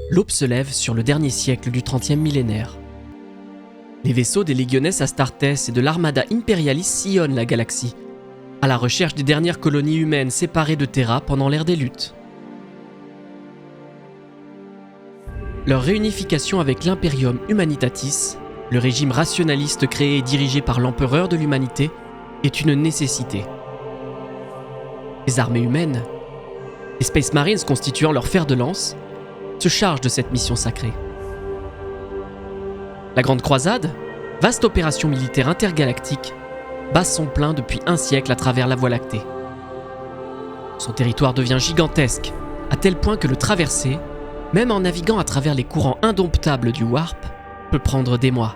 L'aube se lève sur le dernier siècle du 30e millénaire. Les vaisseaux des Legiones Astartes et de l'Armada Imperialis sillonnent la galaxie, à la recherche des dernières colonies humaines séparées de Terra pendant l'ère des luttes. Leur réunification avec l'Imperium Humanitatis, le régime rationaliste créé et dirigé par l'empereur de l'humanité, est une nécessité. Les armées humaines, les Space Marines constituant leur fer de lance, se chargent de cette mission sacrée. La Grande Croisade, vaste opération militaire intergalactique, bat son plein depuis un siècle à travers la Voie lactée. Son territoire devient gigantesque, à tel point que le traverser, même en naviguant à travers les courants indomptables du Warp, peut prendre des mois.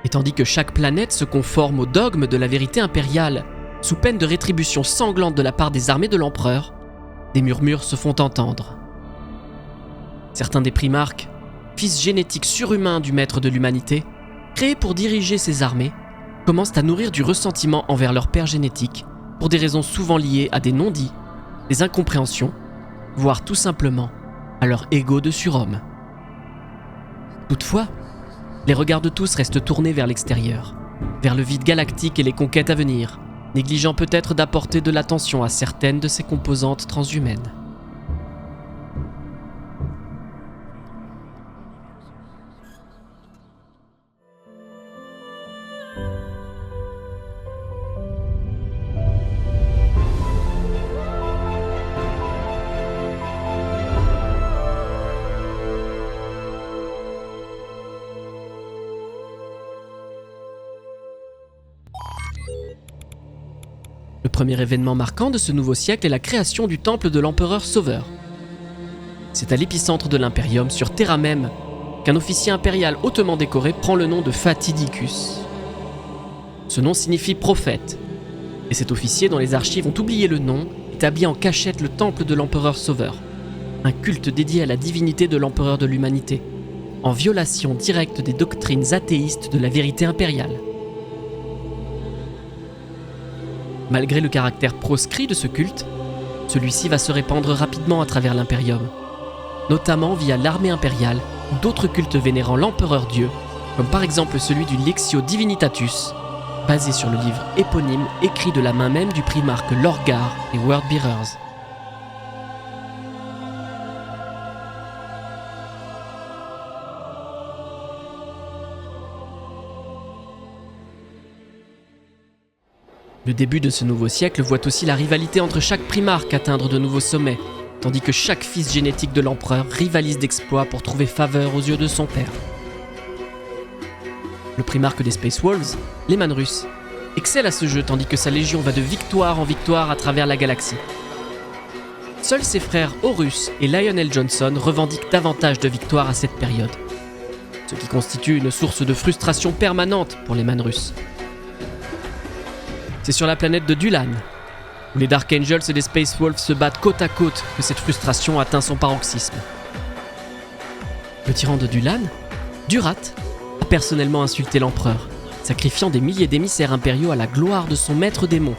Et tandis que chaque planète se conforme au dogme de la vérité impériale, sous peine de rétribution sanglante de la part des armées de l'empereur, des murmures se font entendre. Certains des primarques, fils génétiques surhumains du maître de l'humanité, créés pour diriger ces armées, commencent à nourrir du ressentiment envers leur père génétique, pour des raisons souvent liées à des non-dits, des incompréhensions, voire tout simplement à leur ego de surhomme. Toutefois, les regards de tous restent tournés vers l'extérieur, vers le vide galactique et les conquêtes à venir, négligeant peut-être d'apporter de l'attention à certaines de ses composantes transhumaines. Le premier événement marquant de ce nouveau siècle est la création du temple de l'empereur Sauveur. C'est à l'épicentre de l'Imperium, sur Terra même, qu'un officier impérial hautement décoré prend le nom de Fatidicus. Ce nom signifie prophète, et cet officier dont les archives ont oublié le nom établit en cachette le temple de l'empereur Sauveur, un culte dédié à la divinité de l'empereur de l'humanité, en violation directe des doctrines athéistes de la vérité impériale. Malgré le caractère proscrit de ce culte, celui-ci va se répandre rapidement à travers l'Imperium, notamment via l'armée impériale ou d'autres cultes vénérant l'empereur Dieu, comme par exemple celui du Lexio Divinitatus, basé sur le livre éponyme écrit de la main même du primarque Lorgar et Worldbearers. Le début de ce nouveau siècle voit aussi la rivalité entre chaque primarque atteindre de nouveaux sommets, tandis que chaque fils génétique de l'empereur rivalise d'exploits pour trouver faveur aux yeux de son père. Le primarque des Space Wolves, les Manrus, excelle à ce jeu tandis que sa légion va de victoire en victoire à travers la galaxie. Seuls ses frères Horus et Lionel Johnson revendiquent davantage de victoires à cette période, ce qui constitue une source de frustration permanente pour les Manrus. C'est sur la planète de Dulan, où les Dark Angels et les Space Wolves se battent côte à côte, que cette frustration atteint son paroxysme. Le tyran de Dulan, Durat, a personnellement insulté l'empereur, sacrifiant des milliers d'émissaires impériaux à la gloire de son maître démon,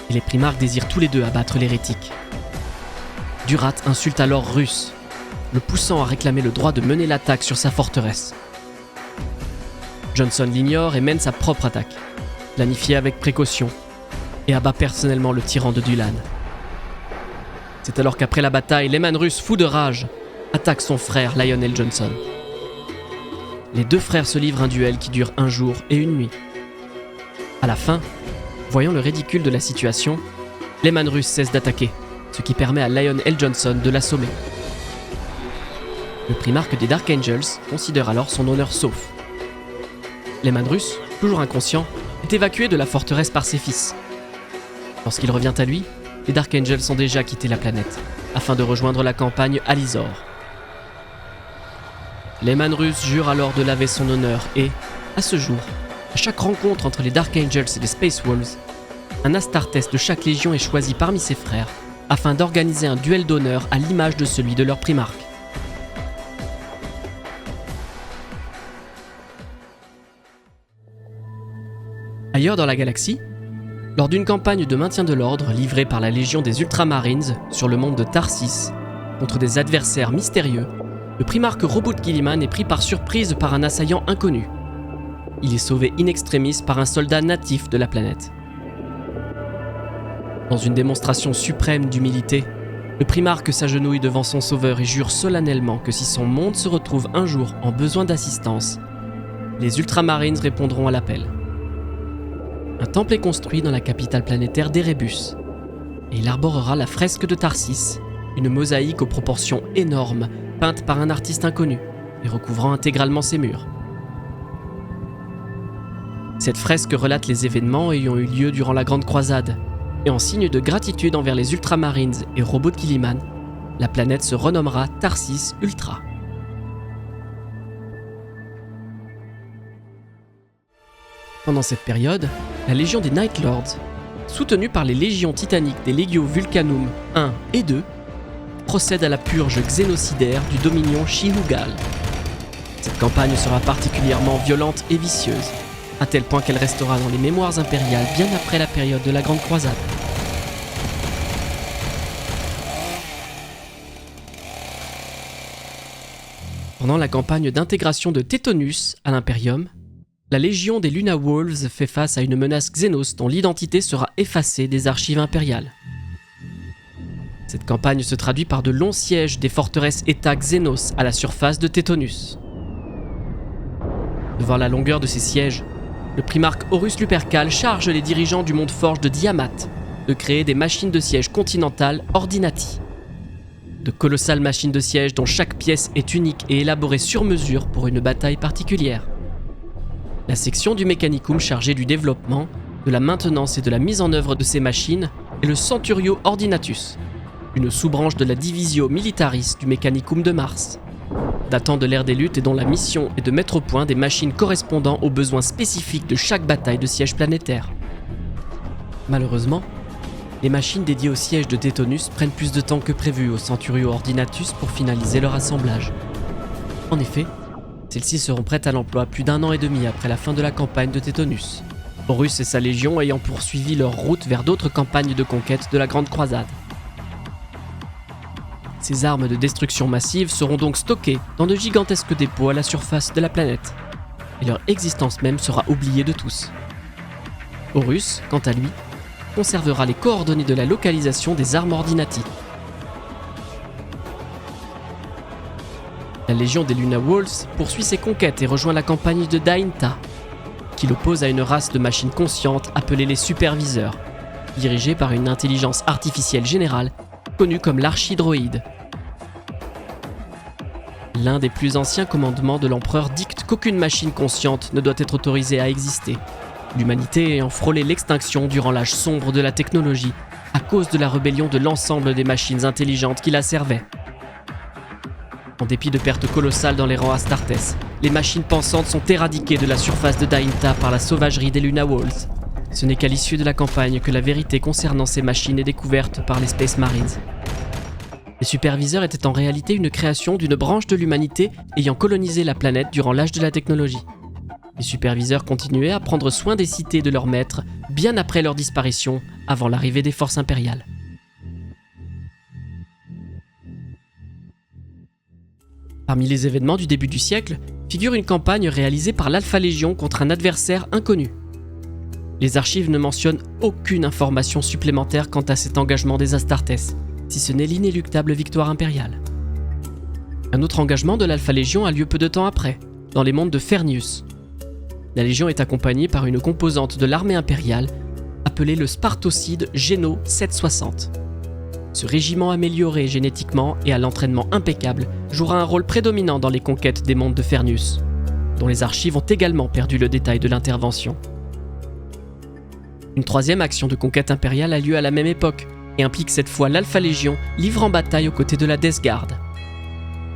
et les primarques désirent tous les deux abattre l'hérétique. Durat insulte alors Rus, le poussant à réclamer le droit de mener l'attaque sur sa forteresse. Johnson l'ignore et mène sa propre attaque, planifiée avec précaution, et abat personnellement le tyran de Dulan. C'est alors qu'après la bataille, les Manrus, fous de rage, attaquent son frère Lionel Johnson. Les deux frères se livrent un duel qui dure un jour et une nuit. À la fin, voyant le ridicule de la situation, les Manrus cessent d'attaquer, ce qui permet à Lionel Johnson de l'assommer. Le primarque des Dark Angels considère alors son honneur sauf. Les Manrus, toujours inconscients, est évacué de la forteresse par ses fils. Lorsqu'il revient à lui, les Dark Angels ont déjà quitté la planète, afin de rejoindre la campagne Alizor. Les Manrus jurent alors de laver son honneur et, à ce jour, à chaque rencontre entre les Dark Angels et les Space Wolves, un Astartes de chaque légion est choisi parmi ses frères, afin d'organiser un duel d'honneur à l'image de celui de leur primarque. Ailleurs dans la galaxie, lors d'une campagne de maintien de l'ordre livrée par la Légion des Ultramarines sur le monde de Tarsis, Contre des adversaires mystérieux, le primarque Robot Guilliman est pris par surprise par un assaillant inconnu. Il est sauvé in extremis par un soldat natif de la planète. Dans une démonstration suprême d'humilité, le primarque s'agenouille devant son sauveur et jure solennellement que si son monde se retrouve un jour en besoin d'assistance, les Ultramarines répondront à l'appel. Un temple est construit dans la capitale planétaire d'Erebus, et il arborera la fresque de Tarsis, une mosaïque aux proportions énormes, peinte par un artiste inconnu et recouvrant intégralement ses murs. Cette fresque relate les événements ayant eu lieu durant la Grande Croisade, et en signe de gratitude envers les Ultramarines et Robot Guilliman, la planète se renommera Tarsis Ultra. Pendant cette période, la Légion des Night Lords, soutenue par les légions titaniques des Legio Vulcanum 1 et 2, procède à la purge xénocidaire du Dominion Chihugal. Cette campagne sera particulièrement violente et vicieuse, à tel point qu'elle restera dans les mémoires impériales bien après la période de la Grande Croisade. Pendant la campagne d'intégration de Tétonus à l'Imperium, la Légion des Luna Wolves fait face à une menace Xénos dont l'identité sera effacée des archives impériales. Cette campagne se traduit par de longs sièges des forteresses-États Xénos à la surface de Tétonus. Devant la longueur de ces sièges, le primarque Horus Lupercal charge les dirigeants du monde forge de Diamat de créer des machines de siège continentales Ordinati. De colossales machines de siège dont chaque pièce est unique et élaborée sur mesure pour une bataille particulière. La section du Mechanicum chargée du développement, de la maintenance et de la mise en œuvre de ces machines est le Centurio Ordinatus, une sous-branche de la Divisio Militaris du Mechanicum de Mars, datant de l'ère des luttes et dont la mission est de mettre au point des machines correspondant aux besoins spécifiques de chaque bataille de siège planétaire. Malheureusement, les machines dédiées au siège de Tétonus prennent plus de temps que prévu au Centurio Ordinatus pour finaliser leur assemblage. En effet, celles-ci seront prêtes à l'emploi plus d'1 an et demi après la fin de la campagne de Tétonus, Horus et sa légion ayant poursuivi leur route vers d'autres campagnes de conquête de la Grande Croisade. Ces armes de destruction massive seront donc stockées dans de gigantesques dépôts à la surface de la planète, et leur existence même sera oubliée de tous. Horus, quant à lui, conservera les coordonnées de la localisation des armes Ordinati. La Légion des Luna Wolves poursuit ses conquêtes et rejoint la campagne de Dainta, qui l'oppose à une race de machines conscientes appelées les Superviseurs, dirigée par une intelligence artificielle générale connue comme l'Archidroïde. L'un des plus anciens commandements de l'empereur dicte qu'aucune machine consciente ne doit être autorisée à exister, l'humanité ayant frôlé l'extinction durant l'âge sombre de la technologie à cause de la rébellion de l'ensemble des machines intelligentes qui la servaient. En dépit de pertes colossales dans les rangs Astartes, les machines pensantes sont éradiquées de la surface de Dainta par la sauvagerie des Luna Wolves. Ce n'est qu'à l'issue de la campagne que la vérité concernant ces machines est découverte par les Space Marines. Les superviseurs étaient en réalité une création d'une branche de l'humanité ayant colonisé la planète durant l'âge de la technologie. Les superviseurs continuaient à prendre soin des cités de leurs maîtres bien après leur disparition, avant l'arrivée des forces impériales. Parmi les événements du début du siècle, figure une campagne réalisée par l'Alpha Légion contre un adversaire inconnu. Les archives ne mentionnent aucune information supplémentaire quant à cet engagement des Astartes, si ce n'est l'inéluctable victoire impériale. Un autre engagement de l'Alpha Légion a lieu peu de temps après, dans les mondes de Fernius. La Légion est accompagnée par une composante de l'armée impériale, appelée le Spartocide Géno 760. Ce régiment amélioré génétiquement et à l'entraînement impeccable jouera un rôle prédominant dans les conquêtes des mondes de Fernius, dont les archives ont également perdu le détail de l'intervention. Une troisième action de conquête impériale a lieu à la même époque et implique cette fois l'Alpha Légion livrant bataille aux côtés de la Death Guard.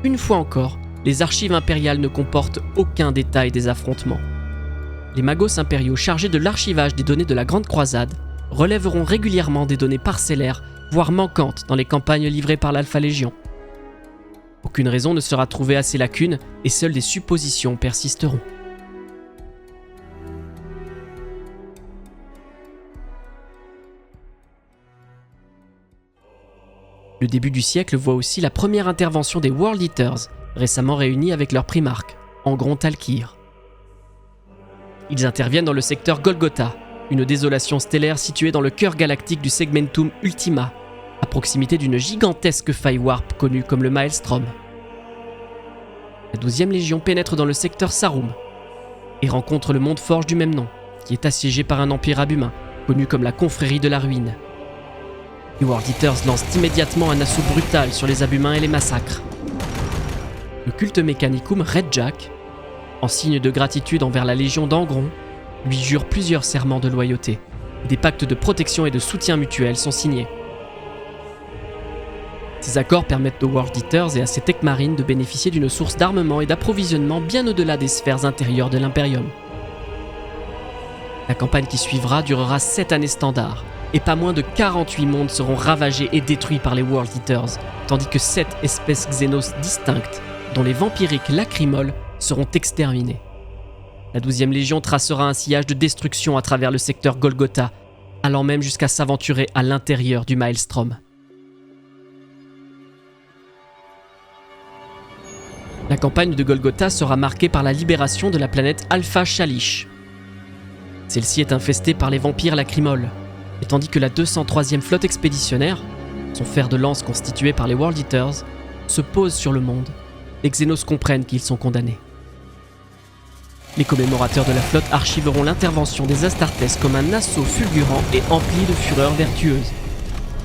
Une fois encore, les archives impériales ne comportent aucun détail des affrontements. Les magos impériaux chargés de l'archivage des données de la Grande Croisade relèveront régulièrement des données parcellaires, voire manquantes dans les campagnes livrées par l'Alpha Légion. Aucune raison ne sera trouvée à ces lacunes et seules des suppositions persisteront. Le début du siècle voit aussi la première intervention des World Eaters, récemment réunis avec leur primarque, Angron Talkir. Ils interviennent dans le secteur Golgotha, une désolation stellaire située dans le cœur galactique du Segmentum Ultima, à proximité d'une gigantesque faille warp connue comme le Maelstrom. La 12e Légion pénètre dans le secteur Sarum et rencontre le monde forge du même nom, qui est assiégé par un empire abhumain, connu comme la Confrérie de la Ruine. Les World Eaters lancent immédiatement un assaut brutal sur les abhumains et les massacrent. Le culte Mechanicum Red Jack, en signe de gratitude envers la Légion d'Angron, lui jure plusieurs serments de loyauté. Des pactes de protection et de soutien mutuel sont signés. Ces accords permettent aux World Eaters et à ses tech marines de bénéficier d'une source d'armement et d'approvisionnement bien au-delà des sphères intérieures de l'Imperium. La campagne qui suivra durera 7 années standard, et pas moins de 48 mondes seront ravagés et détruits par les World Eaters, tandis que 7 espèces xénos distinctes, dont les vampiriques lacrymoles, seront exterminés. La 12e Légion tracera un sillage de destruction à travers le secteur Golgotha, allant même jusqu'à s'aventurer à l'intérieur du Maelstrom. La campagne de Golgotha sera marquée par la libération de la planète Alpha Shalish. Celle-ci est infestée par les vampires lacrymoles, et tandis que la 203e flotte expéditionnaire, son fer de lance constitué par les World Eaters, se pose sur le monde, les Xénos comprennent qu'ils sont condamnés. Les commémorateurs de la flotte archiveront l'intervention des Astartes comme un assaut fulgurant et empli de fureur vertueuse,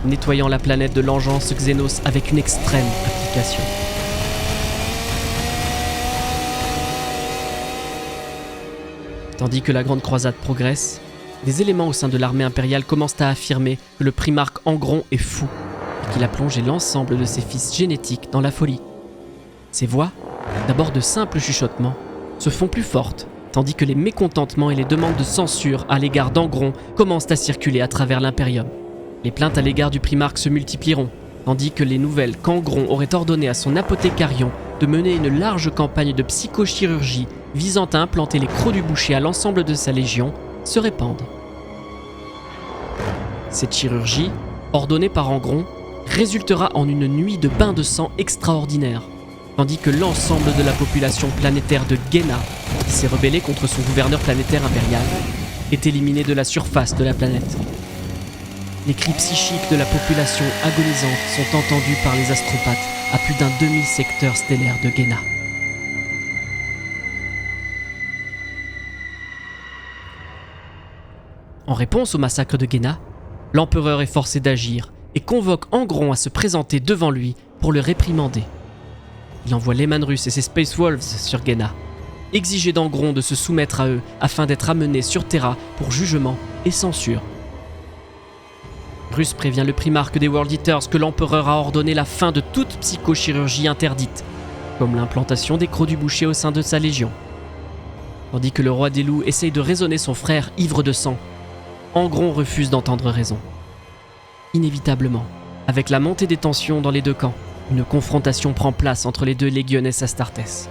nettoyant la planète de l'engeance Xénos avec une extrême application. Tandis que la Grande Croisade progresse, des éléments au sein de l'armée impériale commencent à affirmer que le primarque Angron est fou et qu'il a plongé l'ensemble de ses fils génétiques dans la folie. Ces voix, d'abord de simples chuchotements, se font plus fortes, tandis que les mécontentements et les demandes de censure à l'égard d'Angron commencent à circuler à travers l'Imperium. Les plaintes à l'égard du primarque se multiplieront, tandis que les nouvelles qu'Angron aurait ordonné à son apothécarion de mener une large campagne de psychochirurgie visant à implanter les crocs du boucher à l'ensemble de sa légion se répandent. Cette chirurgie, ordonnée par Angron, résultera en une nuit de bains de sang extraordinaire, tandis que l'ensemble de la population planétaire de Gena, qui s'est rebellée contre son gouverneur planétaire impérial, est éliminée de la surface de la planète. Les cris psychiques de la population agonisante sont entendus par les astropathes à plus d'un demi-secteur stellaire de Gena. En réponse au massacre de Gena, l'empereur est forcé d'agir et convoque Angron à se présenter devant lui pour le réprimander. Il envoie Leman-Russ et ses Space Wolves sur Gena, exiger d'Angron de se soumettre à eux afin d'être amené sur Terra pour jugement et censure. Russ prévient le primarque des World Eaters que l'empereur a ordonné la fin de toute psychochirurgie interdite, comme l'implantation des crocs du boucher au sein de sa légion. Tandis que le roi des loups essaye de raisonner son frère ivre de sang, Angron refuse d'entendre raison. Inévitablement, avec la montée des tensions dans les deux camps, une confrontation prend place entre les deux légionnes Astartes.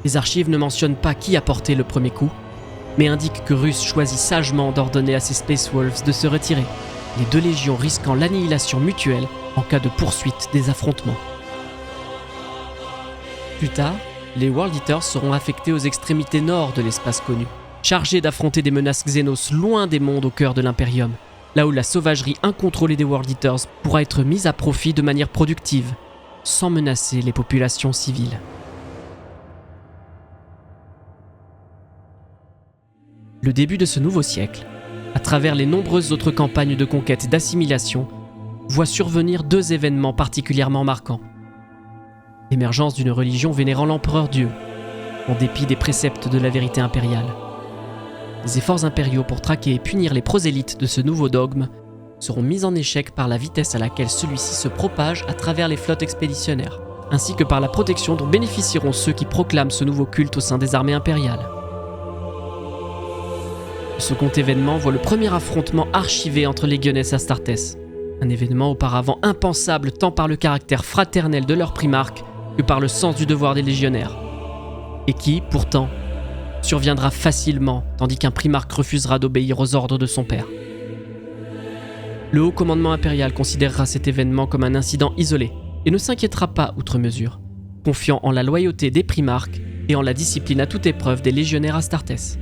Les archives ne mentionnent pas qui a porté le premier coup, mais indiquent que Russ choisit sagement d'ordonner à ses Space Wolves de se retirer, les deux légions risquant l'annihilation mutuelle en cas de poursuite des affrontements. Plus tard, les World Eaters seront affectés aux extrémités nord de l'espace connu, chargés d'affronter des menaces xénos loin des mondes au cœur de l'Imperium, là où la sauvagerie incontrôlée des World Eaters pourra être mise à profit de manière productive, sans menacer les populations civiles. Le début de ce nouveau siècle, à travers les nombreuses autres campagnes de conquête et d'assimilation, voit survenir deux événements particulièrement marquants. L'émergence d'une religion vénérant l'empereur Dieu, en dépit des préceptes de la vérité impériale. Les efforts impériaux pour traquer et punir les prosélytes de ce nouveau dogme seront mis en échec par la vitesse à laquelle celui-ci se propage à travers les flottes expéditionnaires, ainsi que par la protection dont bénéficieront ceux qui proclament ce nouveau culte au sein des armées impériales. Le second événement voit le premier affrontement archivé entre légionnes Astartes, un événement auparavant impensable tant par le caractère fraternel de leur primarque que par le sens du devoir des légionnaires, et qui, pourtant, surviendra facilement tandis qu'un primarque refusera d'obéir aux ordres de son père. Le haut commandement impérial considérera cet événement comme un incident isolé et ne s'inquiétera pas outre mesure, confiant en la loyauté des primarques et en la discipline à toute épreuve des légionnaires Astartés.